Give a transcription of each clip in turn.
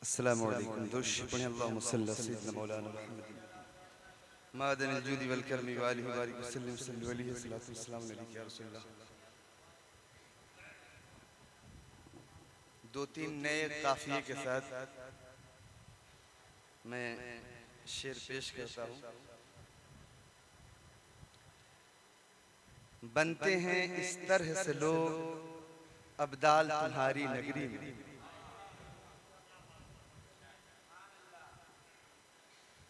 अस्सलामु अलैकुम। दुरूद पढ़ें। अल्लाहुम्मा सल्ली अला सय्यिदिना मौलाना मुहम्मद मादनिल जूदी वल करमी व आलिहि व बारिक वसल्लम सल्लल्लाहु अलैहि वसल्लम अलैहि या रसूलल्लाह। दो तीन नए काफिये के साथ मैं शेर पेश करता हूँ। बनते हैं इस तरह से लोग अब्दाल तुम्हारी नगरी में,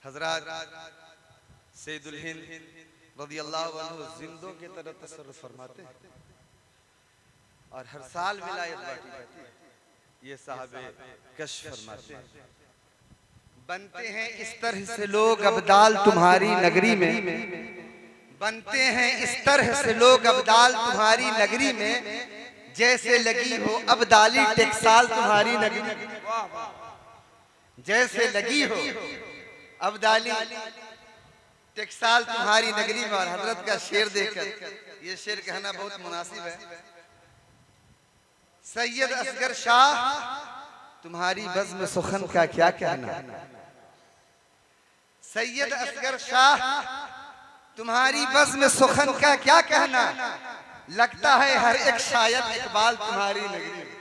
हजरत सैयदुल हिंद रज़ियल्लाहु अन्हु जिंदों की तरह तसर्रुफ फरमाते हैं और हर साल विलायत बांटी जाती है। ये साहबे कश्फ फरमाते हैं, बनते हैं इस तरह से लोग अब्दाल तुम्हारी नगरी में, बनते हैं इस तरह से लोग अब्दाल तुम्हारी नगरी में, जैसे लगी हो अब्दाली टेक्साल तुम्हारी नगरी में, जैसे लगी हो अब्दाली टेक्साल तुम्हारी नगरी में। और हजरत का शेर देखकर ये शेर कहना बहुत मुनासिब है। सैयद असगर शाह तुम्हारी बज़्म सुखन का क्या कहना, सैयद असगर शाह तुम्हारी बज़्म सुखन का क्या कहना, लगता है हर एक शायर इकबाल तुम्हारी नगरी में।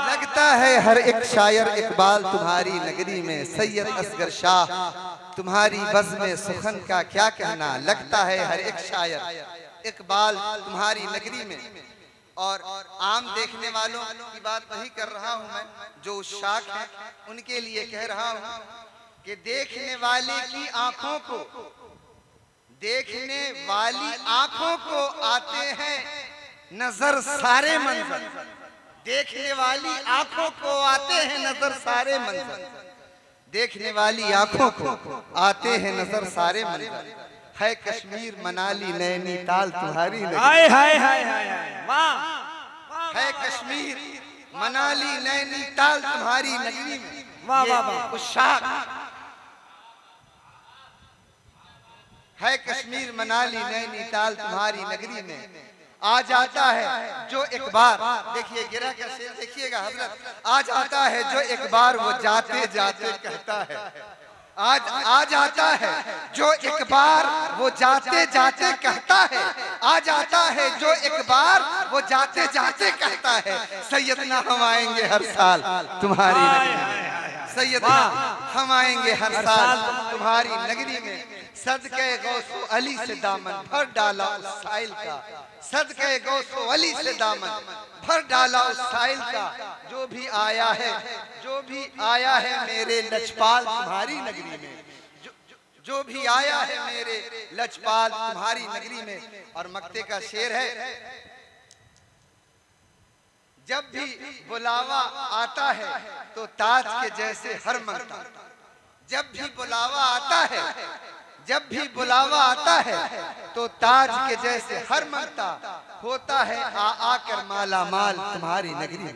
लगता है हर एक शायर इकबाल तुम्हारी नगरी में। सैयद असगर शाह तुम्हारी बज़्म सुखन का क्या कहना, लगता है हर एक शायर इकबाल तुम्हारी नगरी में। और आम देखने वालों की बात नहीं कर रहा हूं मैं, जो शाख है उनके लिए कह रहा हूं कि देखने वाले की आंखों को, देखने वाली आंखों को आते हैं नजर सारे मंजर, देखने वाली आंखों को आते हैं नजर सारे मंजर, देखने वाली आंखों को आते हैं नजर सारे मंजर। है कश्मीर मनाली नैनीताल तुम्हारी नगरी, है कश्मीर मनाली नैनीताल तुम्हारी नगरी में। है कश्मीर मनाली नैनीताल तुम्हारी नगरी में। आ जाता है जो एक बार, देखिए गिरा का शेर देखिएगा हजरत, आ जाता है जो एक बार वो जाते जाते कहता है, आज आ जाता है जो एक बार वो जाते जाते कहता है, आ जाता है जो एक बार वो जाते जाते कहता है, सैयदना हम आएंगे हर साल तुम्हारी नगरी में, सैयदना हम आएंगे हर साल तुम्हारी नगरी में। सदके गौसो अली से दामन भर डाला उस साइल का, सदके गौसो अली से दामन भर डाला उस साइल का। जो भी आया है, जो भी आया है मेरे लजपाल तुम्हारी नगरी में, जो भी आया है मेरे लजपाल तुम्हारी नगरी में। और मक्ते का शेर है, जब भी बुलावा आता है तो ताज के जैसे हर मनता, जब भी बुलावा आता है, जब भी बुलावा आता है तो ताज के जैसे हर मनता, होता है आ आकर माला माल तुम्हारी नगरी में।